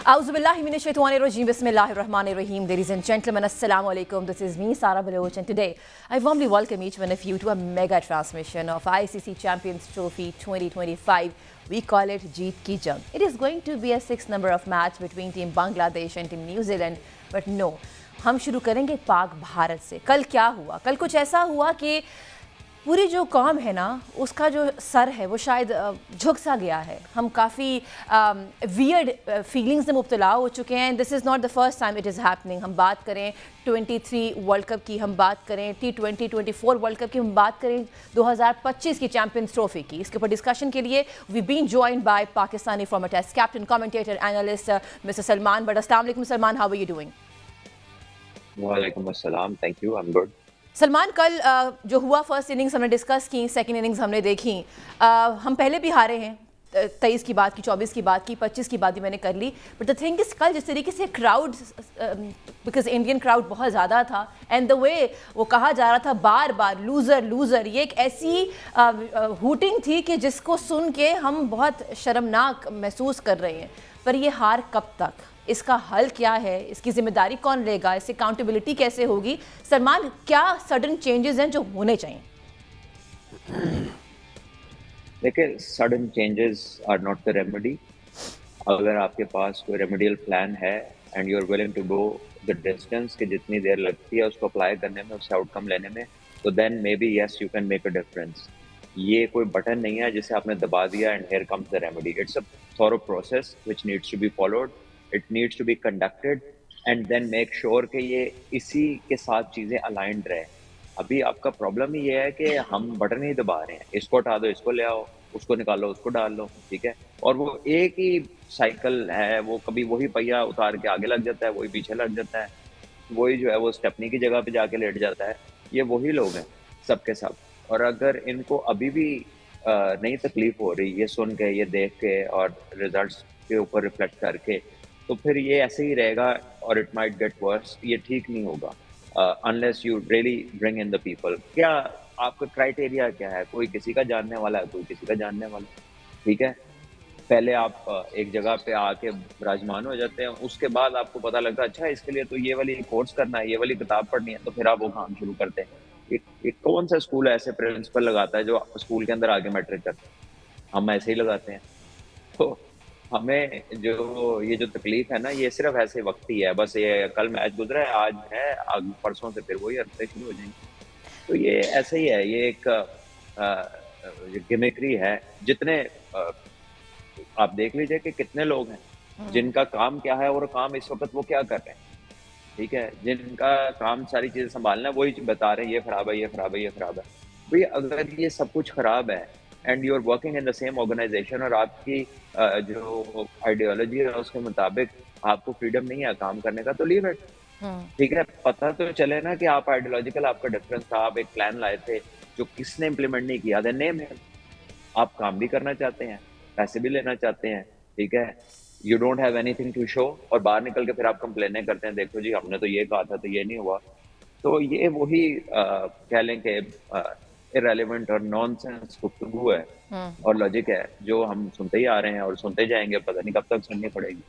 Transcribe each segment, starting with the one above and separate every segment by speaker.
Speaker 1: Auzubillahiminashaitanirrajim. Bismillahirrahmanirrahim. Ladies and gentlemen, Assalamu alaikum. This is me, Sara Baloch, and today I warmly welcome each one of you to a mega transmission of ICC Champions Trophy 2025. We call it Jeet Ki Jang. It is going to be a 6 number of match between Team Bangladesh and Team New Zealand. But no, हम शुरू करेंगे पाक भारत से। कल क्या हुआ? कल कुछ ऐसा हुआ कि पूरी जो कौम है ना, उसका जो सर है वो शायद झुक सा गया है। हम काफ़ी वियर्ड फीलिंग्स में मुब्तला हो चुके हैं। This is not the first time it is happening. हम बात करें 23 वर्ल्ड कप की, हम बात करें T20 24 वर्ल्ड कप की, हम बात करें 2025 की चैंपियंस ट्रॉफी की। इसके ऊपर डिस्कशन के लिए we been joined by Pakistani former test captain, commentator, analyst mister Salman Butt. अस्सलाम वालेकुम Salman, how are you doing?
Speaker 2: वालेकुम अस्सलाम, thank you, I am good.
Speaker 1: Salman, कल जो हुआ फर्स्ट इनिंग्स हमने डिस्कस की, सेकंड इनिंग्स हमने देखी। हम पहले भी हारे हैं, 23 की बात की, 24 की बात की, 25 की बात भी मैंने कर ली। बट द थिंग इज कल जिस तरीके से क्राउड, बिकॉज इंडियन क्राउड बहुत ज़्यादा था, एंड द वे वो कहा जा रहा था बार बार लूज़र लूज़र, ये एक ऐसी हूटिंग थी कि जिसको सुन के हम बहुत शर्मनाक महसूस कर रहे हैं। पर ये हार कब तक? इसका हल क्या है? इसकी जिम्मेदारी कौन लेगा? इससे अकाउंटेबिलिटी कैसे होगी? सलमान, क्या सडन चेंजेस हैं जो होने चाहिए?
Speaker 2: देखिए, sudden changes are not the remedy. अगर आपके पास कोई रेमेडियल प्लान है and you are willing to go the distance कि जितनी देर लगती है उसको अप्लाई करने में, उससे आउटकम लेने में, तो then maybe yes you can make a difference. ये कोई बटन नहीं है जिसे आपने दबा दिया and here comes the remedy. It's a thorough process which needs to be followed, it needs to be conducted and then make sure कि ये इसी के साथ चीज़ें अलाइंड रहे। अभी आपका प्रॉब्लम ही ये है कि हम बटन ही दबा रहे हैं, इसको हटा दो, इसको ले आओ, उसको निकालो, उसको डाल लो, ठीक है। और वो एक ही साइकिल है, वो कभी वही पहिया उतार के आगे लग जाता है, वही पीछे लग जाता है, वही जो है वो स्टेपनी की जगह पे जाके लेट जाता है। ये वही लोग हैं सबके सब। और अगर इनको अभी भी नई तकलीफ हो रही, ये सुन के, ये देख के और रिजल्ट्स के ऊपर रिफ्लेक्ट करके, तो फिर ये ऐसे ही रहेगा और इट माइट गेट वर्स। ये ठीक नहीं होगा unless you really bring in the people. क्या आपका क्राइटेरिया क्या है? कोई किसी का जानने वाला है, कोई किसी का जानने वाला, ठीक है। पहले आप एक जगह पे आके विराजमान हो जाते हैं, उसके बाद आपको पता लगता है अच्छा इसके लिए तो ये वाली कोर्स करना है, ये वाली किताब पढ़नी है, तो फिर आप वो काम शुरू करते हैं। एक कौन सा स्कूल ऐसे प्रिंसिपल लगाता है जो स्कूल के अंदर आगे मैट्रिक करते हैं? हम ऐसे ही लगाते हैं। तो हमें ये जो तकलीफ है ना, ये सिर्फ ऐसे वक्त ही है। बस ये कल मैच गुजरा है, आज है, परसों से फिर वही हरकतें शुरू हो जाएंगी। तो ये ऐसे ही है, ये एक गिमिक्री है। जितने आप देख लीजिए कि कितने लोग हैं जिनका काम क्या है और काम इस वक्त वो क्या कर रहे हैं, ठीक है। जिनका काम सारी चीजें संभालना है, वही बता रहे हैं ये खराब है, ये खराब है, ये खराब है। भाई अगर ये सब कुछ खराब है and you are working in the same organisation और आपकी जो आइडियोलॉजी है उसके मुताबिक आपको फ्रीडम नहीं है काम करने का, तो लीव इट, ठीक है। पता तो चले ना कि आप आइडियोलॉजिकल, आपका डिफरेंस था, आप एक प्लान लाए थे जो किसने इम्प्लीमेंट नहीं किया, देन नेम है। आप काम भी करना चाहते हैं, पैसे भी लेना चाहते हैं, ठीक है। You don't have anything to show और बाहर निकल के फिर आप कंप्लेनें करते हैं, देखो जी हमने तो ये कहा था तो ये नहीं हुआ। तो ये वही कह लें कि इररेलेवेंट और नॉनसेंस गुफ्तगू है और लॉजिक है जो हम सुनते ही आ रहे हैं और सुनते जाएंगे, पता नहीं कब तक सुननी पड़ेगी।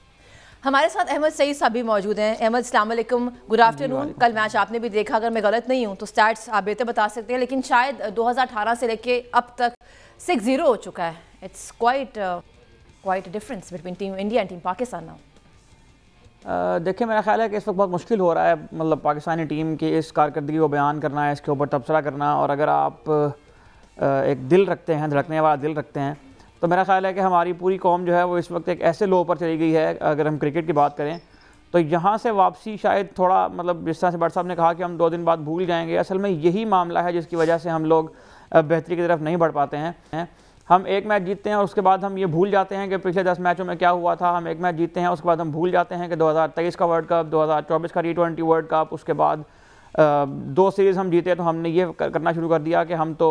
Speaker 1: हमारे साथ अहमद सईद साहब भी मौजूद हैं। अहमद, अस्सलाम वालेकुम, गुड आफ्टरनून। कल मैच आपने भी देखा, अगर मैं गलत नहीं हूं तो स्टैट्स आप बेहतर बता सकते हैं, लेकिन शायद 2018 से लेके अब तक 6-0 हो चुका है। It's quite difference between team India and team Pakistan now.
Speaker 3: देखिए, मेरा ख्याल है कि इस वक्त बहुत मुश्किल हो रहा है, मतलब पाकिस्तानी टीम की इस कारकर्दगी को बयान करना है, इसके ऊपर तबसरा करना। और अगर आप एक दिल रखते हैं, धड़कने वाला दिल रखते हैं, तो मेरा ख्याल है कि हमारी पूरी कौम जो है वो इस वक्त एक ऐसे लो पर चली गई है। अगर हम क्रिकेट की बात करें तो यहाँ से वापसी शायद थोड़ा, मतलब जिस तरह से भट्ट साहब ने कहा कि हम 2 दिन बाद भूल जाएंगे, असल में यही मामला है जिसकी वजह से हम लोग बेहतरी की तरफ नहीं बढ़ पाते हैं। हम एक मैच जीतते हैं और उसके बाद हम ये भूल जाते हैं कि पिछले 10 मैचों में क्या हुआ था। हम एक मैच जीतते हैं, उसके बाद हम भूल जाते हैं कि 2023 का वर्ल्ड कप, 2024 का T20 वर्ल्ड कप, उसके बाद 2 सीरीज़ हम जीते, तो हमने ये करना शुरू कर दिया कि हम तो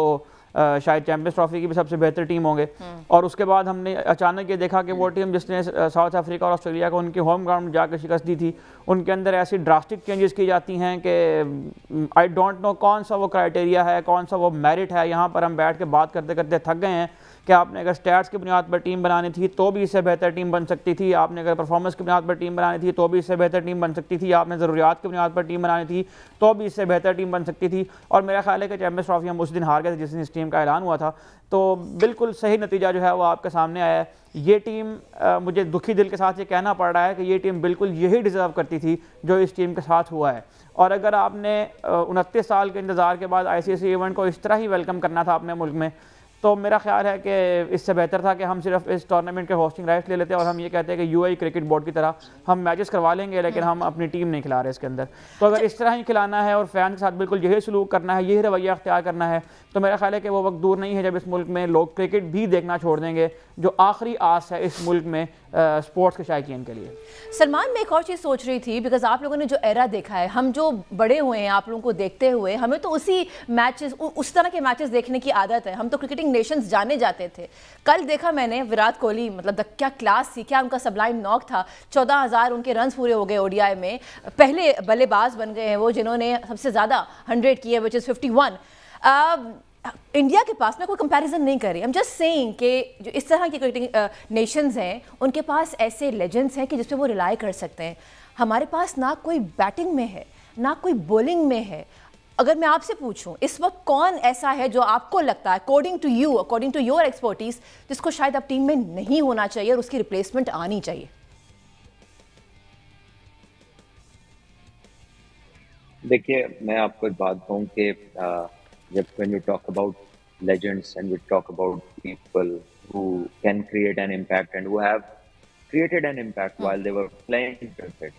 Speaker 3: शायद चैंपियंस ट्रॉफी की भी सबसे बेहतर टीम होंगे। और उसके बाद हमने अचानक ये देखा कि वो टीम जिसने साउथ अफ्रीका और ऑस्ट्रेलिया को उनके होम ग्राउंड में जाकर शिकस्त दी थी, उनके अंदर ऐसी ड्रास्टिक चेंजेस की जाती हैं कि आई डोंट नो कौन सा वो क्राइटेरिया है, कौन सा वो मेरिट है। यहाँ पर हम बैठ के बात करते करते थक गए हैं कि आपने अगर स्टैट्स की बुनियाद पर टीम बनानी थी तो भी इससे बेहतर टीम बन सकती थी, आपने अगर परफॉर्मेंस की बुनियाद पर टीम बनानी थी तो भी इससे बेहतर टीम बन सकती थी, आपने ज़रूरियात की बुनियाद पर टीम बनानी थी तो भी इससे बेहतर टीम बन सकती थी। और मेरा ख्याल है कि चैम्पियंस ट्रॉफी हम उस दिन हार गए थे जिस दिन इस टीम का ऐलान हुआ था, तो बिल्कुल सही नतीजा जो है वो आपके सामने आया है। ये टीम मुझे दुखी दिल के साथ ये कहना पड़ रहा है कि ये टीम बिल्कुल यही डिज़र्व करती थी जो इस टीम के साथ हुआ है। और अगर आपने 29 साल के इंतज़ार के बाद ICC इवेंट को इस तरह ही वेलकम करना था अपने मुल्क में, तो मेरा ख्याल है कि इससे बेहतर था कि हम सिर्फ इस टूर्नामेंट के होस्टिंग राइट्स ले लेते और हम ये कहते हैं कि UAE क्रिकेट बोर्ड की तरह हम मैचेस करवा लेंगे लेकिन हम अपनी टीम नहीं खिला रहे इसके अंदर। तो अगर इस तरह ही खिलाना है और फैन के साथ बिल्कुल यही सलूक करना है, यही रवैया अख्तियार करना है, तो मेरा ख्याल है कि वो वक्त दूर नहीं है जब इस मुल्क में लोग क्रिकेट भी देखना छोड़ देंगे, जो आखिरी आस है इस मुल्क में स्पोर्ट्स के शायकीन के लिए।
Speaker 1: सलमान, मैं एक और चीज़ सोच रही थी, बिकॉज आप लोगों ने जो एरा देखा है, हम जो बड़े हुए हैं आप लोगों को देखते हुए, हमें तो उसी मैचेस उस तरह के मैचेस देखने की आदत है, हम तो क्रिकेटिंग नेशंस जाने जाते थे। कल देखा मैंने विराट कोहली, मतलब क्या क्लास थी, क्या उनका सबलाइम नॉक था, 14,000 उनके रन्स पूरे हो गए ODI में, पहले बल्लेबाज बन गए हैं वो जिन्होंने सबसे ज़्यादा 100 किए, विच इज़ 51। इंडिया के पास, मैं कोई कंपैरिजन नहीं कर रही, आई एम जस्ट सेइंग कि जो इस तरह की क्रिकेटिंग नेशंस हैं उनके पास ऐसे लेजेंड्स हैं कि जिस पे वो रिलाई कर सकते हैं। हमारे पास ना कोई बैटिंग में है ना कोई बॉलिंग में है। अगर मैं आपसे पूछूं इस वक्त कौन ऐसा है जो आपको लगता है, according to you, according to your expertise, जिसको शायद अब टीम में नहीं होना चाहिए और उसकी रिप्लेसमेंट आनी चाहिए?
Speaker 2: देखिए, मैं आपको एक बात कहूँ कि when you talk about legends and we talk about people who can create an impact and who have created an impact while they were playing cricket,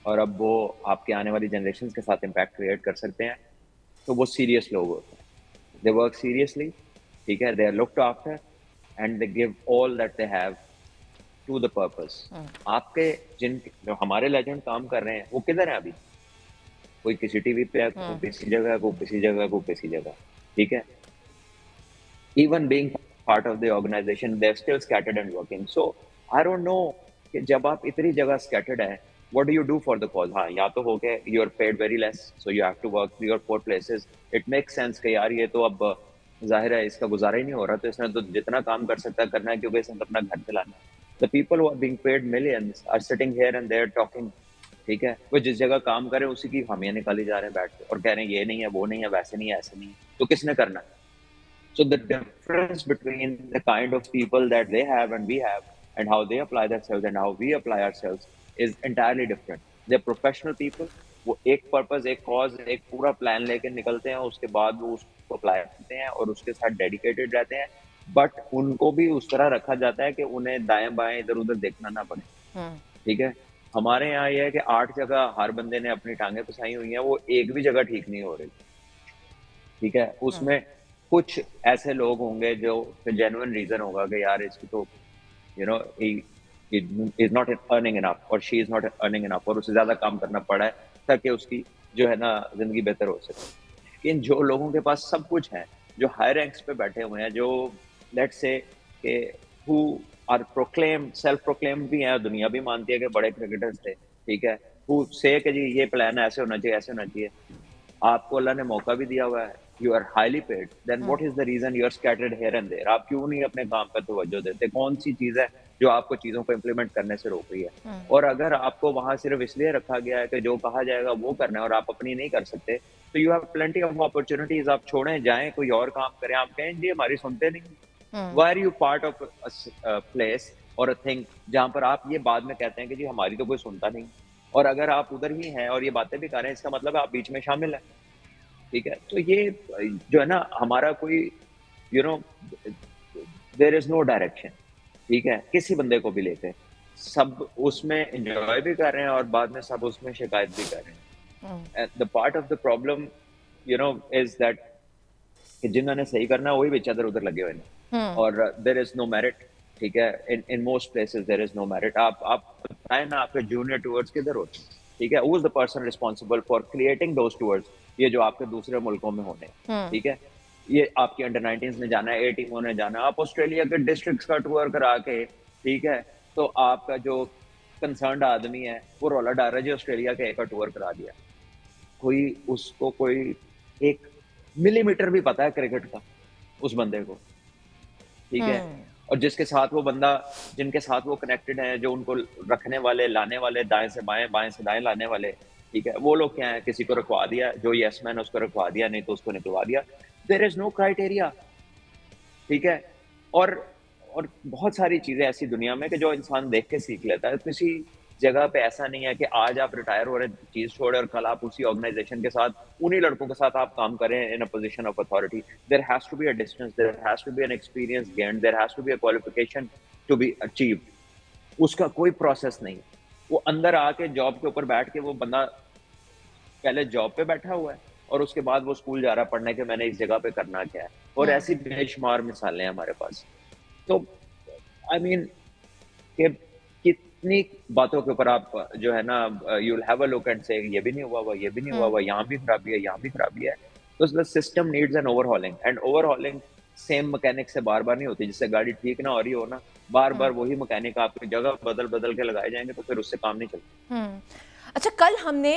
Speaker 2: और अब वो आपके आने वाली जनरेशन के साथ इम्पैक्ट क्रिएट कर सकते हैं, तो वो सीरियस लोग होते हैं। दे वर्क सीरियसली, ठीक है, they are looked after and they give all that they have to the purpose. आपके जो हमारे लेजेंड काम कर रहे हैं वो किधर है अभी? कोई किसी टीवी पे है, कोई किसी जगह, कोई किसी जगह, कोई किसी जगह, ठीक है। Even being part of the organization, they're still scattered and working. So I don't know कि जब आप इतनी जगह scattered है, what do you do for the cause? हाँ, या तो हो के you are paid very less, so you have to work 3 or 4 places. It makes sense कि यार ये तो अब जाहिर है इसका गुजारा ही नहीं हो रहा, तो इसने तो जितना काम कर सकता है करना है क्योंकि इसने अपना घर चलाना है। The people who are being paid millions are sitting here and they're talking, ठीक है, वो जिस जगह काम करे उसी की खामियां निकाली जा रहे हैं बैठ के और कह रहे हैं ये नहीं है, वो नहीं है, वैसे नहीं है, ऐसे नहीं है, तो किसने करना है? So the difference between the kind of people that they have and we have and how they apply themselves and how we apply ourselves is entirely different. They're professional people. वो एक पर्पस, एक cause, एक पूरा plan लेके निकलते हैं, उसके बाद वो उसको अप्लाई करते हैं और उसके साथ डेडिकेटेड रहते हैं, बट उनको भी उस तरह रखा जाता है कि उन्हें दाएं बाएं इधर उधर देखना ना पड़े, ठीक है। हमारे यहाँ ये है कि 8 जगह हर बंदे ने अपनी टांगें फंसाई हुई हैं, वो एक भी जगह ठीक नहीं हो रही, ठीक है। उसमें कुछ ऐसे लोग होंगे जो जेन्युइन रीजन होगा कि यार इसकी तो you know is not earning enough और she is not earning enough और उसे ज्यादा काम करना पड़ा है ताकि उसकी जो है ना जिंदगी बेहतर हो सके। लेकिन जो लोगों के पास सब कुछ है, जो हाई रैंक्स पे बैठे हुए हैं, जो लेट्स से के who are proclaim, self proclaim भी है, दुनिया भी मानती है कि बड़े क्रिकेटर्स थे, ठीक है, हु से कि जी ये प्लान ऐसे होना चाहिए, ऐसे होना चाहिए। आपको अल्लाह ने मौका भी दिया हुआ है, you are highly paid, then what is the reason you are scattered here and there? आप क्यों नहीं अपने काम पर तवज्जो देते? कौन सी चीज है जो आपको चीजों को इम्प्लीमेंट करने से रोक रही है? और अगर आपको वहां सिर्फ इसलिए रखा गया है कि जो कहा जाएगा वो करना है और आप अपनी नहीं कर सकते, तो you have plenty of opportunities. आप छोड़ें, जाएं, कोई और काम करें। आप कहें जी हमारी सुनते नहीं। Why are you part of a place or a thing जहां पर आप ये बाद में कहते हैं कि जी हमारी तो कोई सुनता नहीं, और अगर आप उधर ही हैं और ये बातें भी कर रहे हैं, इसका मतलब आप बीच में शामिल हैं, ठीक है। तो ये जो है ना हमारा कोई you know there is no direction, ठीक है, किसी बंदे को भी लेते सब उसमें एंजॉय भी कर रहे हैं और बाद में सब उसमें शिकायत भी कर रहे हैं। The part of the problem you know is that जिन्होंने सही करना है वही बेच इधर उधर लगे हुए हैं और देयर इज नो मेरिट, ठीक है। In most places there is no merit. आप बताएं ना आपके जूनियर टूर्स किधर होते हैं, ठीक है, who is the person responsible for creating those tours, ये जो आपके दूसरे मुल्कों में होने, ठीक है। ये आपकी अंडर 19s ने जाना है, A टीमों ने जाना है, आप ऑस्ट्रेलिया के डिस्ट्रिक्ट्स का टूर करा के, ठीक है, तो आपका जो कंसर्न्ड आदमी है वो रोला डाल रहा है जी ऑस्ट्रेलिया के का टूर करा दिया। कोई उसको कोई 1 मिलीमीटर भी पता है क्रिकेट का उस बंदे को, ठीक है, और जिसके साथ वो बंदा, जिनके साथ वो कनेक्टेड है, जो उनको रखने वाले, लाने वाले, दाएं से बाएं, बाएं से दाएं लाने वाले, ठीक है, वो लोग क्या है, किसी को रखवा दिया, जो यस मैन उसको रखवा दिया, नहीं तो उसको निकलवा दिया। देयर इज नो क्राइटेरिया, ठीक है। और बहुत सारी चीजें ऐसी दुनिया में कि जो इंसान देख के सीख लेता है। किसी जगह पे ऐसा नहीं है कि आज आप रिटायर हो रहे चीज छोड़े और कल आप उसी ऑर्गेनाइजेशन के साथ, उन्हीं लड़कों के साथ आप काम करें in a position of authority. There has to be a distance, there has to be an experience gained, there has to be a qualification to be achieved. उसका कोई प्रोसेस नहीं। वो अंदर आके जॉब के ऊपर बैठ के वो बंदा पहले जॉब पे बैठा हुआ है और उसके बाद वो स्कूल जा रहा है पढ़ने के, मैंने इस जगह पे करना क्या है। और ऐसी बेशुमार मिसालें हैं हमारे पास। तो आई मीन कि कितनी बातों के ऊपर आप जो है ना, you will have a look and से ये भी नहीं हुआ हुआ, ये भी नहीं हुआ हुआ, यहाँ भी खराबी है, यहाँ भी खराबी है। तो the system needs an overhauling, and overhauling same mechanic से बार बार नहीं होती। जिससे गाड़ी ठीक ना हो रही हो ना, बार बार वही मैकेनिक आपकी जगह बदल बदल के लगाए जाएंगे तो फिर उससे काम नहीं चलता।
Speaker 1: अच्छा, कल हमने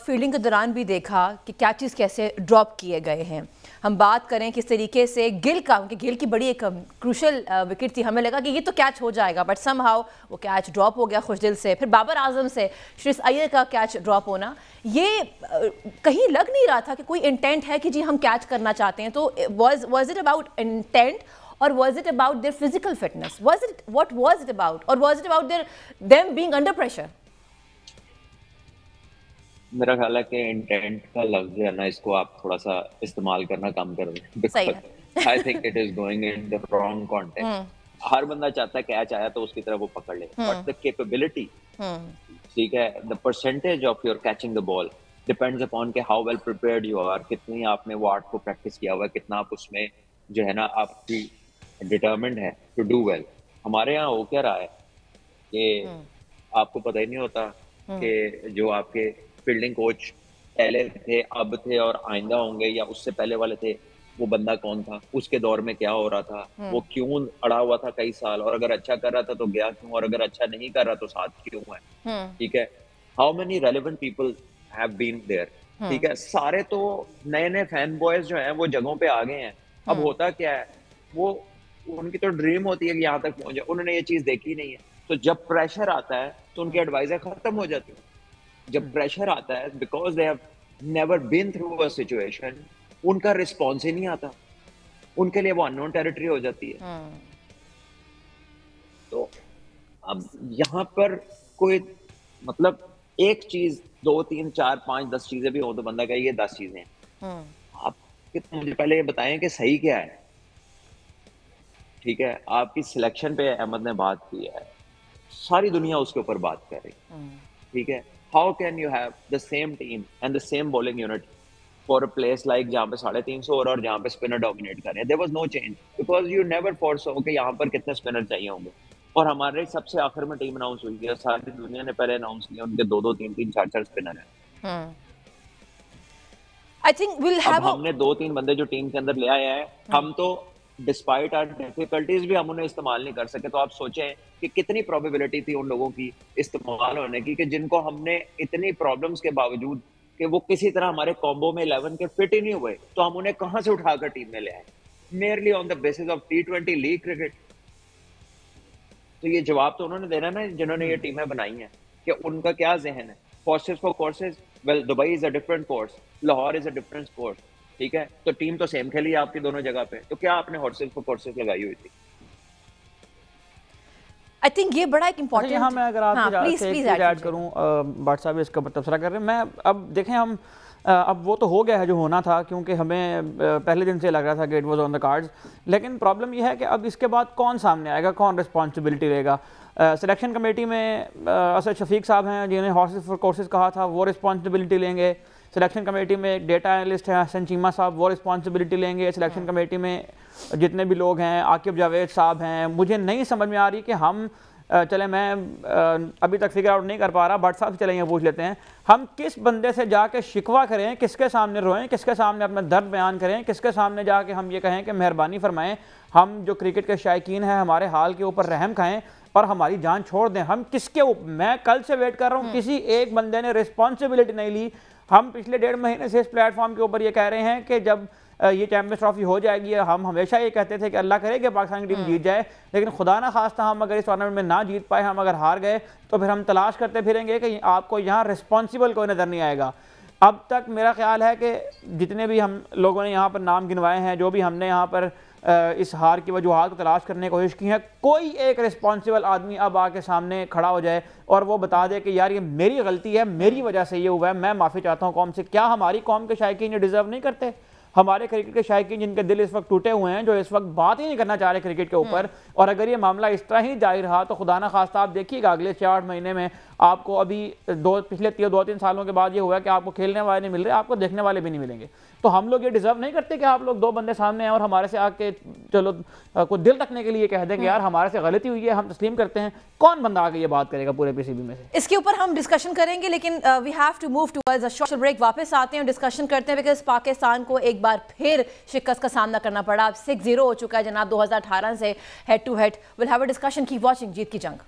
Speaker 1: फील्डिंग के दौरान भी देखा कि कैचेस कैसे ड्रॉप किए गए हैं। हम बात करें किस तरीके से गिल का, उनकी गिल की बड़ी एक क्रूशल विकेट थी, हमें लगा कि ये तो कैच हो जाएगा, बट समहाउ वो कैच ड्रॉप हो गया खुशदिल से। फिर बाबर आजम से श्रेयस अय्यर का कैच ड्रॉप होना, ये कहीं लग नहीं रहा था कि कोई इंटेंट है कि जी हम कैच करना चाहते हैं। तो वाज इट अबाउट इंटेंट और was it about their physical fitness? What was it about? Or was it about them being under pressure?
Speaker 2: मेरा ख्याल है कि इंटेंट का लफ्ज है ना, इसको आप थोड़ा सा इस्तेमाल करना कम कर दें।
Speaker 1: सही है।
Speaker 2: I think it is going in the wrong context. हर बंदा चाहता है कैच आया तो उसकी तरफ वो पकड़ ले, बट द कैपेबिलिटी, ठीक है, the percentage of your catching the ball depends upon के how well prepared you are, कितनी आपने वो आर्ट को प्रैक्टिस किया हुआ है, कितना आप उसमें जो है ना आपकी डिटर्मिन्ड है टू डू वेल। हमारे यहाँ हो क्या रहा है कि आपको पता ही नहीं होता कि जो आपके फील्डिंग कोच पहले थे, अब थे और आइंदा होंगे या उससे पहले वाले थे, वो बंदा कौन था, उसके दौर में क्या हो रहा था, वो क्यों अड़ा हुआ था कई साल, और अगर अच्छा कर रहा था तो गया क्यों, और अगर अच्छा नहीं कर रहा तो साथ क्यों है। ठीक है, how many relevant people have been there. ठीक है, सारे तो नए नए फैन बॉयज जो हैं वो जगहों पे आ गए हैं। अब होता क्या है, वो उनकी तो ड्रीम होती है कि यहाँ तक पहुंचे, उन्होंने ये चीज देखी नहीं है। तो जब प्रेशर आता है तो उनके एडवाइजर खत्म हो जाते हैं। जब प्रेशर आता है, because they have never been through a situation, उनका रिस्पॉन्स ही नहीं आता, उनके लिए वो अननोन टेरिटरी हो जाती है। तो अब यहाँ पर कोई मतलब एक चीज, 2, 3, 4, 5, 10 चीजें भी हो तो बंदा कहे ये 10 चीजें हैं। आप मुझे पहले ये बताएं कि सही क्या है। ठीक है, आपकी सिलेक्शन पे अहमद ने बात की है, सारी दुनिया उसके ऊपर बात कर रही। ठीक है, how can you have the same team and the same bowling unit for a place like जहाँ पे 350 ओवर और जहाँ पे स्पिनर डोमिनेट कर रहे हैं। There was no change because you never foresaw कि यहाँ पर कितने स्पिनर चाहिए होंगे। और हमारे सबसे आखिर में टीम अनाउंस हुई है, सारी दुनिया ने पहले अनाउंस किया, उनके 2-2, 3-3, 4-4 स्पिनर हैं।
Speaker 1: I think we'll have
Speaker 2: हमने 2-3 बंदे जो टीम के अंदर ले आए हैं, हम तो डिस्पाइट आवर डिफिकल्टीज भी हम उन्हें इस्तेमाल नहीं कर सके। तो आप सोचें कि कितनी प्रोबेबिलिटी थी उन लोगों की इस्तेमाल होने की, कि जिनको हमने इतनी प्रॉब्लम्स के बावजूद कि वो किसी तरह हमारे कॉम्बो में 11 के फिट ही नहीं हुए, तो हम उन्हें कहां से उठाकर टीम में ले आए, merely on the basis of T20 league cricket. तो ये जवाब तो उन्होंने देना ना, जिन्होंने ये टीमें बनाई हैं, कि उनका क्या जहन है। Horses for courses, well, Dubai is a different course, Lahore is a different course। ठीक है, तो टीम तो सेम खेली आपकी दोनों जगह पे, तो क्या आपने हॉर्सेस फॉर कोर्सेस लगाई हुई थी?
Speaker 1: आई थिंक ये बड़ा एक इम्पोर्टेंट।
Speaker 3: यहाँ मैं अगर आपसे ऐड करूँ, भट्ट साहब इसके ऊपर तबसरा कर रहे हैं। मैं अब देखें, हम अब वो तो हो गया है जो होना था, क्योंकि हमें पहले दिन से लग रहा था कि it was on the cards. लेकिन प्रॉब्लम ये है कि अब इसके बाद कौन सामने आएगा, कौन रिस्पॉन्सिबिलिटी लेगा। सिलेक्शन कमेटी में असद शफीक साहब हैं जिन्हें हॉर्सेस फॉर कोर्सेज कहा था, वो रिस्पॉन्सिबिलिटी लेंगे। सिलेक्शन कमेटी में एक डेटा एनालिस्ट हैं हसन चीमा साहब, वो रिस्पॉन्सिबिलिटी लेंगे। सिलेक्शन कमेटी में जितने भी लोग हैं, आकिब जावेद साहब हैं। मुझे नहीं समझ में आ रही कि हम चले, मैं अभी तक फिगर आउट नहीं कर पा रहा, भट्ट साहब से चले ये पूछ लेते हैं, हम किस बंदे से जाके शिकवा करें, किसके सामने रोएं, किसके सामने अपना दर्द बयान करें, किसके सामने जाके हम ये कहें कि मेहरबानी फरमाएं, हम जो क्रिकेट के शायकीन हैं हमारे हाल के ऊपर रहम खाएं और हमारी जान छोड़ दें। हम किसके ऊपर, मैं कल से वेट कर रहा हूँ, किसी एक बंदे ने रिस्पॉन्सिबिलिटी नहीं ली। हम पिछले 1.5 महीने से इस प्लेटफॉर्म के ऊपर ये कह रहे हैं कि जब ये चैंपियंस ट्रॉफी हो जाएगी। हम हमेशा ये कहते थे कि अल्लाह करे कि पाकिस्तान की टीम जीत जाए, लेकिन खुदा ना खास्ता हम अगर इस टूर्नामेंट में ना जीत पाए, हम अगर हार गए, तो फिर हम तलाश करते फिरेंगे कि आपको यहाँ रिस्पॉन्सिबल कोई नज़र नहीं आएगा। अब तक मेरा ख्याल है कि जितने भी हम लोगों ने यहाँ पर नाम गिनवाए हैं, जो भी हमने यहाँ पर इस हार की वजूहात को तलाश करने की कोशिश की है, कोई एक रिस्पॉन्सिबल आदमी अब आके सामने खड़ा हो जाए और वो बता दे कि यार ये मेरी गलती है, मेरी वजह से ये हुआ है, मैं माफ़ी चाहता हूँ कौम से। क्या हमारी कौम के शायकीन ये डिज़र्व नहीं करते? हमारे क्रिकेट के शायकीन जिनके दिल इस वक्त टूटे हुए हैं, जो इस वक्त बात ही नहीं करना चाह रहे क्रिकेट के ऊपर, और अगर ये मामला इस तरह ही जारी रहा तो खुदा ना खास्ता आप देखिएगा अगले 4-8 महीने में आपको अभी पिछले 2-3 सालों के बाद ये हुआ कि आपको खेलने वाले नहीं मिल रहे, आपको देखने वाले भी नहीं मिलेंगे। तो हम लोग ये डिजर्व नहीं करते कि आप लोग 2 बंदे सामने हैं और हमारे से आके चलो कोई दिल रखने के लिए कह देंगे यार हमारे से गलती हुई है, हम तस्लीम करते हैं। कौन बंदा आके ये बात करेगा पूरे पीसीबी में से?
Speaker 1: इसके ऊपर हम डिस्कशन करेंगे, लेकिन we have to move towards a short break. वापस आते हैं और डिस्कशन करते हैं, बिकॉज पाकिस्तान को एक बार फिर शिकस्त का सामना करना पड़ा। अब 6-0 हो चुका है जनाब 2018 से head to head. Will have a discussion, keep watching Jeet Ki Jang.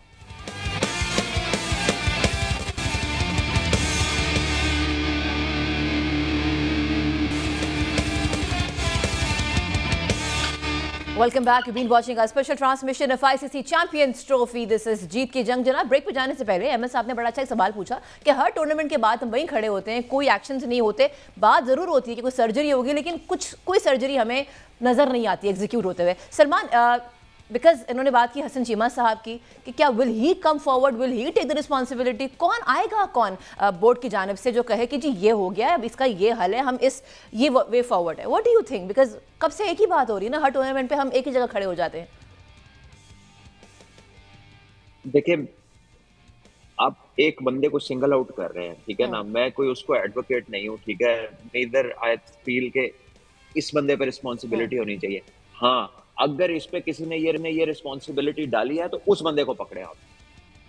Speaker 1: Welcome back, you been watching a special transmission of ICC Champions Trophy. This is Jeet Ki Jang. जनाब ब्रेक पे जाने से पहले एमएस साहब ने बड़ा अच्छा एक सवाल पूछा कि हर टूर्नामेंट के बाद हम वहीं खड़े होते हैं, कोई एक्शंस नहीं होते, बात जरूर होती है कि कोई सर्जरी होगी, लेकिन कोई सर्जरी हमें नजर नहीं आती एग्जीक्यूट होते हुए। सलमान, बिकॉज इन्होंने बात की हसन चीमा साहब की कि क्या will he come forward, will he take the responsibility? कौन आएगा, कौन बोर्ड की जानिब से जो कहे कि जी ये हो गया है, अब इसका ये हल है, हम ये वे फॉरवर्ड है? What do you think? Because कब से एक ही बात हो रही है ना, हर टूर्नामेंट पे हम एक ही जगह खड़े हो जाते हैं।
Speaker 2: देखिए, आप एक बंदे को सिंगल आउट कर रहे हैं, ठीक है ना, मैं कोई उसको एडवोकेट नहीं हूँ, ठीक है, नीदर आई फील के इस बंदे पे रिस्पॉन्सिबिलिटी होनी चाहिए। हाँ, अगर इस पे किसी ने ये रिस्पॉन्सिबिलिटी डाली है तो उस बंदे को पकड़े आप,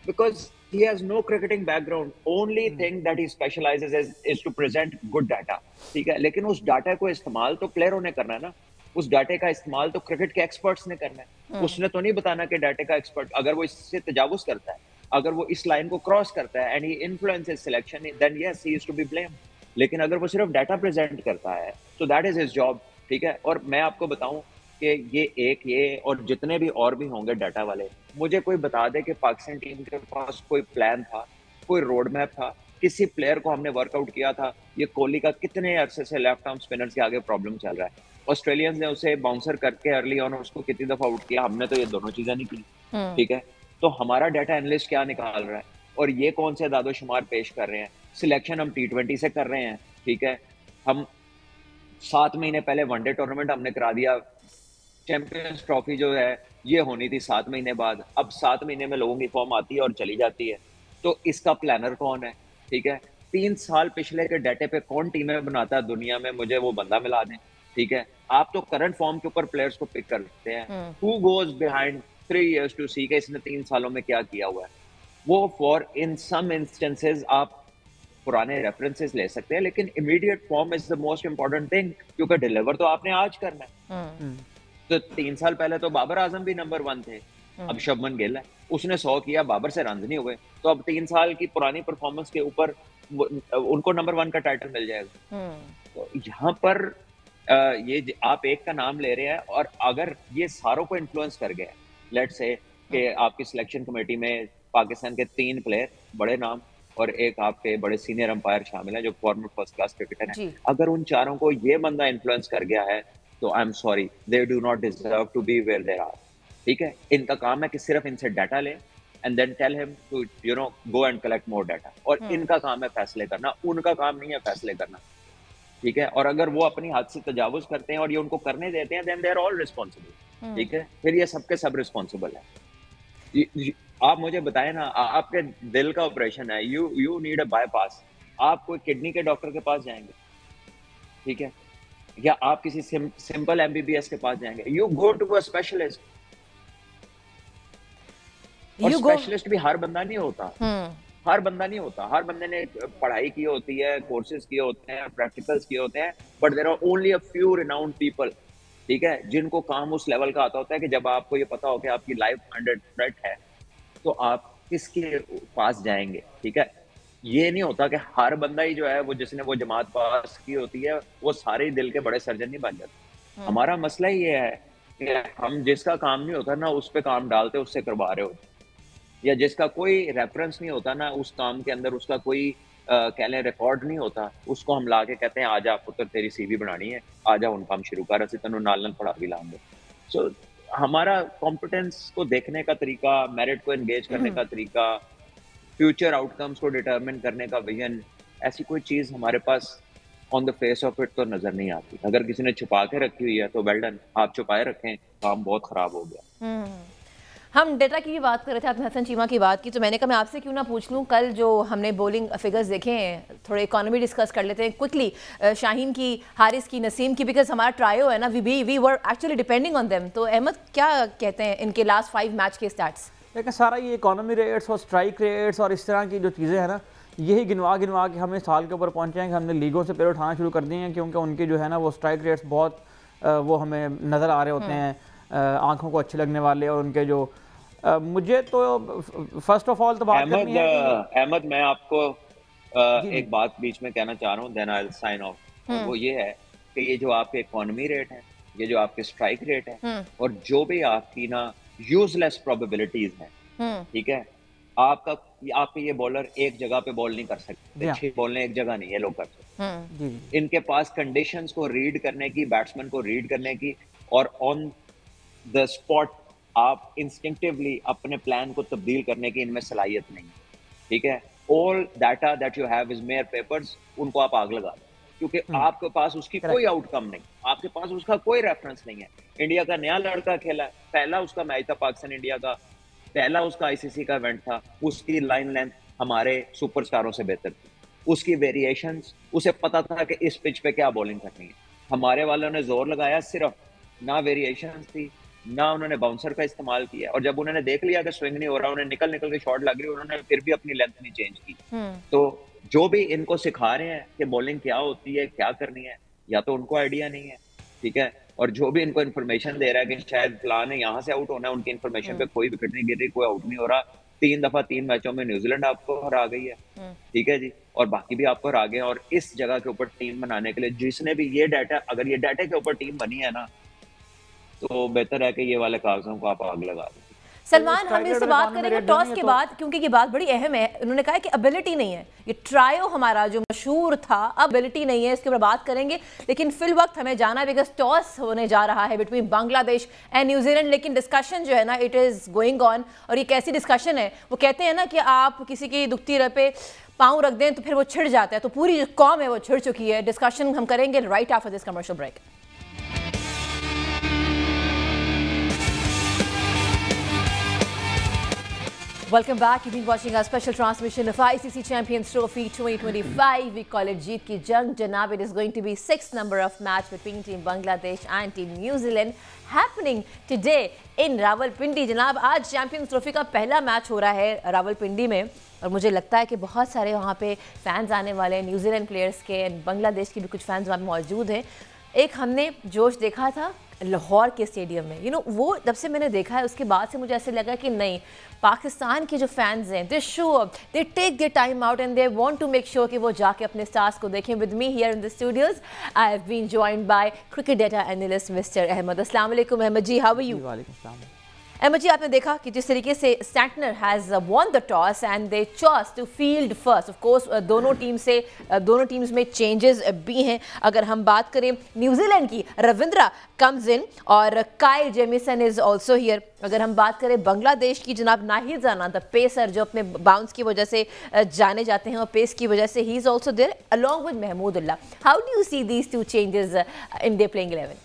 Speaker 2: because he has no cricketing background, only thing that he specialises is to present good data, ठीक है, लेकिन उस डाटा को इस्तेमाल तो प्लेयरों ने करना है ना, उस डाटे का इस्तेमाल तो क्रिकेट के एक्सपर्ट्स ने करना है। उसने तो नहीं बताना कि डाटे का एक्सपर्ट अगर वो इससे तजावुज करता है, अगर वो इस लाइन को क्रॉस करता है and he influences selection, then yes he is to be blame. लेकिन अगर वो सिर्फ डाटा प्रेजेंट करता है तो दैट इज हिज जॉब, ठीक है। और मैं आपको बताऊं कि ये और जितने भी और भी होंगे डाटा वाले, मुझे कोई बता दे कि पाकिस्तान टीम के पास कोई प्लान था, कोई रोड मैप था, किसी प्लेयर को हमने वर्कआउट किया था। ये कोहली का कितने अरसे से लेफ्ट आर्म स्पिनर्स के आगे प्रॉब्लम चल रहा है, ऑस्ट्रेलियंस ने उसे बाउंसर करके अर्ली ऑन उसको कितनी दफा आउट किया, हमने तो ये दोनों चीजें नहीं की, ठीक है। तो हमारा डाटा एनालिस्ट क्या निकाल रहा है और ये कौन से दादोशुमार पेश कर रहे हैं? सिलेक्शन हम T20 से कर रहे हैं, ठीक है, हम 7 महीने पहले वनडे टूर्नामेंट हमने करा दिया, चैंपियंस ट्रॉफी जो है ये होनी थी 7 महीने बाद, अब 7 महीने में लोगों की फॉर्म आती है और चली जाती है। तो इसका प्लानर कौन है, ठीक है। 3 साल पिछले के डाटे पे कौन टीमें बनाता है दुनिया में, मुझे वो बंदा मिला दें, ठीक है। आप तो करंट फॉर्म के ऊपर प्लेयर्स को पिक करते हैं, who goes behind 3 years to see के इसने 3 सालों में क्या किया हुआ है। वो फॉर इन सम इंस्टेंसेस आप पुराने रेफरेंसेस ले सकते हैं, लेकिन immediate form is the most important thing, क्योंकि डिलीवर तो आपने आज करना है। तो 3 साल पहले तो बाबर आजम भी नंबर 1 थे, अब शुभमन गिल है, उसने 100 किया, बाबर से रन नहीं हुए, तो अब 3 साल की पुरानी परफॉर्मेंस के ऊपर उनको नंबर 1 का टाइटल मिल जाएगा। तो यहाँ पर ये आप एक का नाम ले रहे हैं और अगर ये सारों को इन्फ्लुएंस कर गया, लेट्स से कि आपकी सिलेक्शन कमेटी में पाकिस्तान के 3 प्लेयर बड़े नाम और एक आपके बड़े सीनियर अंपायर शामिल हैं जो फॉर्मर फर्स्ट क्लास क्रिकेटर हैं, अगर उन चारों को ये बंदा इन्फ्लुएंस कर गया है तो I am sorry, they do not deserve to be where they are, ठीक है। इनका काम है कि सिर्फ इनसे डाटा लें and then tell him to you know go and collect more data, और इनका काम है फैसले करना, उनका काम नहीं है फैसले करना, ठीक है। और अगर वो अपनी हाथ से तजावुज करते हैं और ये उनको करने देते हैं, then they are all responsible, ठीक है। फिर ये सबके सब रिस्पॉन्सिबल है। आप मुझे बताएं ना, आपके दिल का ऑपरेशन है, यू नीड अ बाईपास, आप कोई किडनी के डॉक्टर के पास जाएंगे, ठीक है, या आप किसी सिंपल MBBS के पास जाएंगे? You go to a specialist, और स्पेशलिस्ट भी हर बंदा नहीं होता, हर बंदा नहीं होता, हर बंदे ने पढ़ाई की होती है, कोर्सेज किए होते हैं, प्रैक्टिकल्स किए होते हैं, but there are only a few renowned people, ठीक है, जिनको काम उस लेवल का आता होता है कि जब आपको ये पता हो कि आपकी लाइफ अंडर थ्रेट है तो आप किसके पास जाएंगे, ठीक है। ये नहीं होता कि हर बंदा ही जो है वो जिसने वो जमात पास की होती है वो सारे ही दिल के बड़े सर्जन नहीं बन जाते। हमारा मसला ये है कि हम जिसका काम नहीं होता ना उस पे काम डालते उससे करवा रहे होते, या जिसका कोई रेफरेंस नहीं होता ना उस काम के अंदर, उसका कोई कह लें रिकॉर्ड नहीं होता, उसको हम ला के कहते हैं आजा पुत्र तेरी सीवी बनानी है, आजा उन काम शुरू कर, असी तेनों नाल पढ़ा भी लाएंगे। सो हमारा कॉम्पिटेंस को देखने का तरीका, मेरिट को एंगेज करने का तरीका, फ्यूचर आउटकम्स को डिटरमिन करने का विजन, ऐसी कोई चीज हमारे pass on the face of it तो नजर नहीं आती। अगर किसी ने छुपा के रखी हुई है तो वेल डन, आप छुपाए रखें, काम बहुत खराब हो गया।
Speaker 1: हम डेटा की भी बात कर रहे थे, आपने हसन चीमा की बात की, तो मैंने कहा मैं आपसे क्यों ना पूछ लूं, कल जो हमने बॉलिंग फिगर्स देखे हैं, थोड़े इकोनॉमी डिस्कस कर लेते हैं क्विकली, शाहीन की, हारिस की, नसीम की, बिकॉज हमारा ट्रायो है ना, we were actually depending on them. तो अहमद क्या कहते हैं इनके लास्ट 5 मैच के स्टार्ट्स?
Speaker 3: लेकिन सारा ये इकोनॉमी रेट्स और स्ट्राइक रेट्स और इस तरह की जो चीज़ें हैं ना, यही गिनवा गिनवा के हमें साल के ऊपर पहुँचे हैं कि हमने लीगों से पैर उठाना शुरू कर दिए हैं, क्योंकि उनके जो है ना वो स्ट्राइक रेट्स बहुत वो हमें नज़र आ रहे होते हैं, आंखों को अच्छे लगने वाले। और उनके जो मुझे तो फर्स्ट ऑफ ऑल तो बात करनी है कि
Speaker 2: अहमद मैं आपको एक बात बीच में कहना चाह रहा हूँ, then I will sign off. वो ये है कि ये जो आपके इकोनॉमी रेट है, ये जो आपके स्ट्राइक रेट है, और जो भी आपकी ना यूजलेस प्रोबेबिलिटीज हैं, ठीक है, आपके ये बॉलर एक जगह पे बॉल नहीं कर सकते, 6 बॉलें एक जगह नहीं ये लोग कर सकते। इनके पास कंडीशंस को रीड करने की, बैट्समैन को रीड करने की, और ऑन द स्पॉट आप इंस्टिंक्टिवली अपने प्लान को तब्दील करने की इनमें सलाहियत नहीं है, ठीक है। All data that you have is mayor papers, उनको आप आग लगा दो, क्योंकि आपके पास उसकी कोई आउटकम नहीं, आपके पास उसका कोई रेफरेंस नहीं है। इंडिया का नया लड़का खेला, पहला उसका मैच था पाकिस्तान इंडिया का, पहला उसका आईसीसी का इवेंट था, उसकी लाइन लेंथ हमारे सुपरस्टारों से बेहतर थी, उसकी वेरिएशंस, उसे पता था कि इस पिच पे क्या बॉलिंग करनी है। हमारे वालों ने जोर लगाया सिर्फ, ना वेरिएशंस थी, ना उन्होंने बाउंसर का इस्तेमाल किया, और जब उन्होंने देख लिया कि स्विंग नहीं हो रहा, उन्हें निकल के शॉट लग रही, उन्होंने फिर भी अपनी लेंथ नहीं चेंज की। तो जो भी इनको सिखा रहे हैं कि बॉलिंग क्या होती है, क्या करनी है, या तो उनको आइडिया नहीं है, ठीक है, और जो भी इनको इन्फॉर्मेशन दे रहा है कि शायद प्लान है यहाँ से आउट होना है, उनकी इन्फॉर्मेशन पे कोई विकेट नहीं गिर रही, कोई आउट नहीं हो रहा। 3 दफा 3 मैचों में न्यूजीलैंड आपको हरा गई है, ठीक है जी, और बाकी भी आपको हरा गए। और इस जगह के ऊपर टीम बनाने के लिए जिसने भी ये डाटा, अगर ये डाटा के ऊपर टीम बनी है ना, तो बेहतर है कि ये वाले कागजों को आप आग लगा दें।
Speaker 1: सलमान, हम इससे बात करेंगे टॉस के बाद, क्योंकि ये बात बड़ी अहम है। उन्होंने कहा कि एबिलिटी नहीं है, ये ट्रायो हमारा जो मशहूर था, एबिलिटी नहीं है, इसके ऊपर बात करेंगे। लेकिन फिल वक्त हमें जाना है, बिकॉज टॉस होने जा रहा है बिटवीन बांग्लादेश एंड न्यूजीलैंड। लेकिन डिस्कशन जो है ना, इट इज़ गोइंग ऑन, और ये कैसी डिस्कशन है, वो कहते हैं ना कि आप किसी की दुखती रह पे पाँव रख दें तो फिर वो छिड़ जाता है, तो पूरी जो कौम है वो छिड़ चुकी है। डिस्कशन हम करेंगे right after this commercial break. Welcome back. You've been watching our special transmission of ICC Champions Trophy 2025. We call it Jeet Ki Jang. Janab, it is going to be 6th number of match between Team Bangladesh and Team New Zealand happening today in Rawalpindi. Janab, आज Champions Trophy का पहला match हो रहा है रावलपिंडी में, और मुझे लगता है कि बहुत सारे वहाँ पे फैंस आने वाले हैं, न्यूजीलैंड प्लेयर्स के, बांग्लादेश के भी कुछ फैंस वहाँ पे मौजूद हैं। एक हमने जोश देखा था लाहौर के स्टेडियम में, वो जब से मैंने देखा है उसके बाद से मुझे ऐसे लगा कि नहीं, पाकिस्तान के जो फैंस हैं, they show up, they take their time out and they want to make sure कि वो जाके अपने स्टार्स को देखें। With me here in the studios I have been joined by cricket data analyst mister Ahmed. अस्सलाम वालेकुम Ahmed ji, how are you?
Speaker 3: वालेकुम अस्सलाम।
Speaker 1: अहमद जी, आपने देखा कि जिस तरीके से Santner has won the toss and they chose to field first. Of course दोनों टीम्स में चेंजेस भी हैं। अगर हम बात करें न्यूजीलैंड की, रविंद्रा कम्स इन और Kyle Jameson is also here. अगर हम बात करें बांग्लादेश की, जनाब नाहिद जाना, द पेसर जो अपने बाउंस की वजह से जाने जाते हैं और पेस की वजह से, he is also there along with Mahmudullah. How do you see these two changes in their playing 11?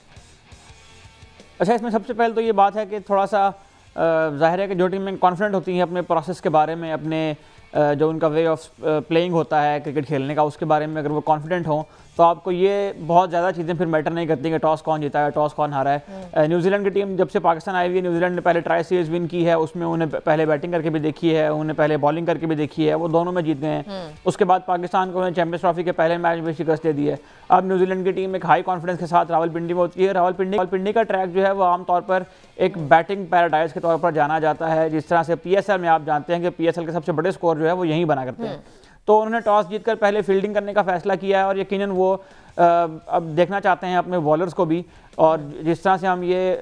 Speaker 3: अच्छा, इसमें सबसे पहले तो ये बात है कि थोड़ा सा जाहिर है कि जो टीम में कॉन्फिडेंट होती हैं अपने प्रोसेस के बारे में, अपने जो उनका वे ऑफ प्लेइंग होता है क्रिकेट खेलने का, उसके बारे में अगर वो कॉन्फिडेंट हों तो आपको ये बहुत ज़्यादा चीज़ें फिर मैटर नहीं करती कि टॉस कौन जीता है, टॉस कौन हारा है। न्यूजीलैंड की टीम जब से पाकिस्तान आई हुई है, न्यूजीलैंड ने पहले ट्राई सीरीज़ विन की है, उसमें उन्हें पहले बैटिंग करके भी देखी है, उन्हें पहले बॉलिंग करके भी देखी है, वो दोनों में जीत गए हैं। उसके बाद पाकिस्तान को उन्हें चैंपियंस ट्रॉफी के पहले मैच में शिकस्त दे दी है। अब न्यूजीलैंड की टीम एक हाई कॉन्फिडेंस के साथ रावलपिंडी में होती है। रावलपिंडी का ट्रैक जो है वो आमतौर पर एक बैटिंग पैराडाइज के तौर पर जाना जाता है। जिस तरह से PSL में आप जानते हैं कि PSL के सबसे बड़े स्कोर जो है वो यहीं बना करते हैं। तो उन्होंने टॉस जीतकर पहले फील्डिंग करने का फैसला किया है और यकीनन वो अब देखना चाहते हैं अपने बॉलर्स को भी। और जिस तरह से हम ये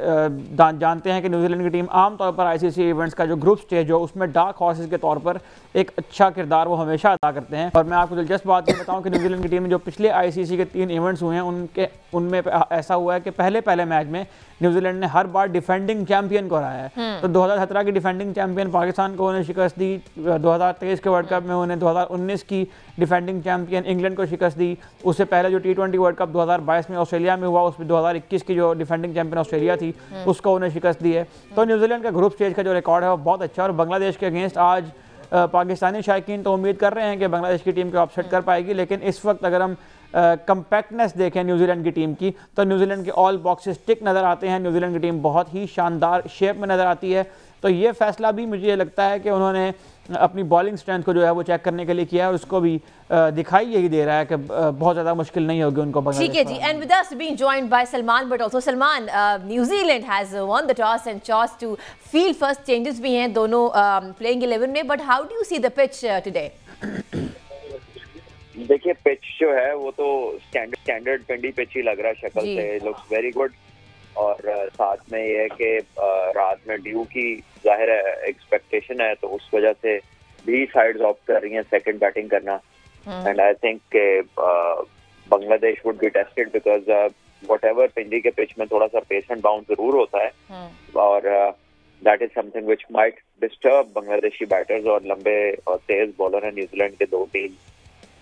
Speaker 3: जानते हैं कि न्यूजीलैंड की टीम आमतौर पर आईसीसी इवेंट्स का जो ग्रुप स्टेज हो उसमें डार्क हॉर्सेस के तौर पर एक अच्छा किरदार वो हमेशा अदा करते हैं। और मैं आपको दिलचस्प बात ये बताऊं कि न्यूजीलैंड की टीम में जो पिछले आईसीसी के 3 इवेंट्स हुए हैं उनमें ऐसा हुआ है कि पहले मैच में न्यूजीलैंड ने हर बार डिफेंडिंग चैंपियन को हराया है। तो 2017 की डिफेंडिंग चैंपियन पाकिस्तान को उन्हें शिकस्त दी, 2023 के वर्ल्ड कप में उन्हें 2019 की डिफेंडिंग चैंपियन इंग्लैंड को शिकस्त दी। उससे पहले जो T20 वर्ल्ड कप 2022 में ऑस्ट्रेलिया में हुआ उसमें 2021 की जो डिफेंडिंग चैंपियन ऑस्ट्रेलिया थी उसको उन्हें शिकस्त दी है। तो न्यूजीलैंड का ग्रुप स्टेज का जो रिकॉर्ड है वो बहुत अच्छा है। और बांग्लादेश के अगेंस्ट आज पाकिस्तानी शायकीन तो उम्मीद कर रहे हैं कि बांग्लादेश की टीम को अपसेट कर पाएगी, लेकिन इस वक्त अगर हम कंपैक्टनेस देखें न्यूजीलैंड की टीम की तो न्यूजीलैंड के ऑल बॉक्सेस टिक नज़र आते हैं। न्यूजीलैंड की टीम बहुत ही शानदार शेप में नज़र आती है। तो ये फैसला भी मुझे लगता है कि उन्होंने अपनी बॉलिंग स्ट्रेंथ को जो है वो चेक करने के लिए किया है और उसको भी दिखाई यही दे रहा है कि बहुत ज़्यादा मुश्किल नहीं होगी उनको बांग्लादेश।
Speaker 1: ठीक है जी, and with us being joined by Salman, but also Salman, New Zealand has won the toss and chose to field first. Changes भी हैं दोनों प्लेइंग 11 में, but how do you see the pitch today?
Speaker 2: देखिए पिच जो है वो तो स्टैंडर्ड पिंडी पिच ही लग रहा है शक्ल से, लुक्स वेरी गुड। और साथ में ये है कि रात में ड्यू की जाहिर है एक्सपेक्टेशन है, तो उस वजह से भी साइड्स ऑप्ट कर रही हैं सेकंड बैटिंग करना। And I think Bangladesh would be tested because whatever Pindi के पिच में थोड़ा सा पेस एंड बाउंस जरूर होता है और that is something which might disturb Bangladeshi batters. और लंबे और तेज बॉलर हैं न्यूजीलैंड के 2 टीम,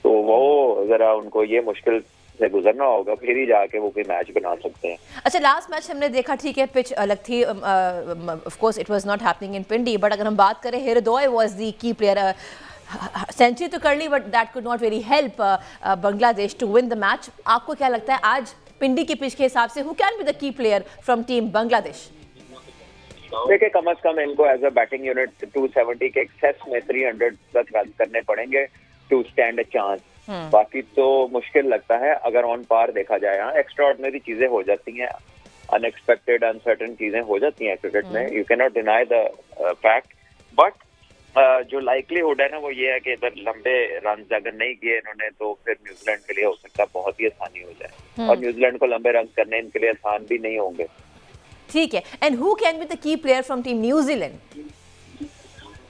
Speaker 2: तो वो जरा उनको ये मुश्किल से गुजरना होगा, फिर ही जाके वो कोई मैच बना सकते हैं।
Speaker 1: अच्छा, लास्ट मैच हमने देखा, ठीक है पिच अलग थी, of course it was not happening in Pindi, but अगर हम बात करें Hridoy was the key player. Century तो कर ली but that could not very help Bangladesh to win the match. आपको क्या लगता है आज पिंडी की पिच के हिसाब से who can be the key player from team Bangladesh?
Speaker 2: देखिए कम से कम इनको एज अ बैटिंग यूनिट 270 के एक्सेस में 300 प्लस रन करने पड़ेंगे टू स्टैंड अ चांस। बाकी तो मुश्किल लगता है अगर ऑन पार देखा जाए। हाँ, एक्स्ट्रा ऑर्डिनरी चीजें हो जाती हैं, अनएक्सपेक्टेड अनसर्टन चीजें हो जाती हैं क्रिकेट में, you can not deny the fact. But जो लाइकलीहुड है ना वो ये है कि इधर लंबे रन अगर नहीं किए इन्होंने तो फिर न्यूजीलैंड के लिए हो सकता है बहुत ही आसानी हो जाए, और न्यूजीलैंड को लंबे रन करने इनके लिए आसान भी नहीं होंगे।
Speaker 1: ठीक है, and who can be the key player from team New Zealand?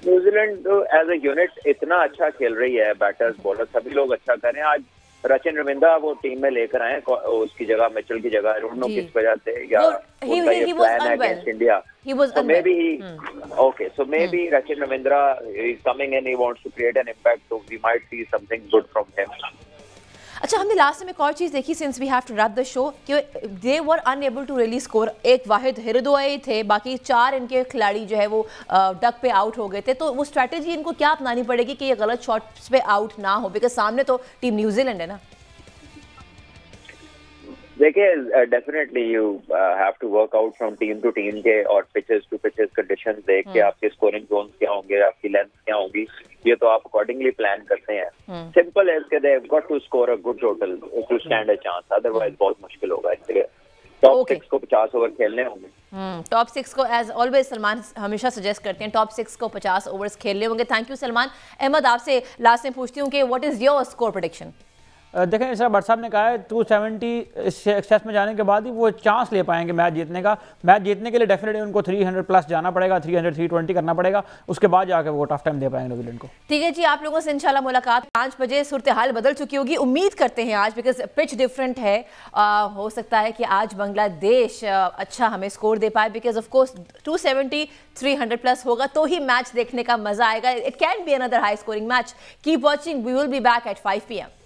Speaker 2: New Zealand as a unit इतना अच्छा खेल रही है, बैटर्स बॉलर सभी लोग अच्छा कर रहे हैं। आज रचिन रविंद्रा वो टीम में लेकर आए उसकी जगह, मिचेल की जगह, आई डोंट नो किस वजह से, या उनका ये प्लान है against India. So maybe okay, so maybe Rachin Ravindra is coming in, he wants to create an impact, so we might see something good from him.
Speaker 1: अच्छा, हमने लास्ट में एक और चीज़ देखी, since we have to wrap the show, कि they were unable to really score. एक वाहिद हिरदोय थे, बाकी 4 इनके खिलाड़ी जो है वो डक पे आउट हो गए थे। तो वो स्ट्रैटेजी इनको क्या अपनानी पड़ेगी कि ये गलत शॉट्स पे आउट ना हो, बिकॉज सामने तो टीम न्यूजीलैंड है ना।
Speaker 2: देखिए definitely you have to work out from team to team के और पिचेस टू पिचेस कंडीशंस देख के आपके स्कोरिंग जोन्स क्या होंगे, आपकी लेंथ क्या होगी, ये तो आप अकॉर्डिंगली प्लान करते हैं। सिंपल है कि they have got to score a good total to stand a chance, otherwise बहुत मुश्किल होगा। इसलिए टॉप 6 को 50 ओवर खेलने होंगे।
Speaker 1: टॉप 6 को एज ऑलवेज सलमान हमेशा सजेस्ट करते हैं, टॉप 6 को 50 ओवर्स खेलने होंगे। Thank you Salman. अहमद, आपसे लास्ट में पूछती हूँ कि what is your score prediction?
Speaker 3: देखें, जैसा भट्ट साहब ने कहा है 270 एक्सेस में जाने के बाद ही वो चांस ले पाएंगे मैच जीतने का। मैच जीतने के लिए डेफिनेटली उनको 300 प्लस जाना पड़ेगा, 300-320 करना पड़ेगा, उसके बाद जाकर वो टफ टाइम दे पाएंगे न्यूजीलैंड को।
Speaker 1: ठीक है जी, आप लोगों से इंशाल्लाह मुलाकात 5 बजे। सूरत हाल बदल चुकी होगी, उम्मीद करते हैं आज, बिकॉज पिच डिफरेंट है, हो सकता है कि आज बांग्लादेश अच्छा हमें स्कोर दे पाए, बिकॉज ऑफ कोर्स 270-300 प्लस होगा तो ही मैच देखने का मजा आएगा। It can be another high scoring match. Keep watching, we will be back at 5 PM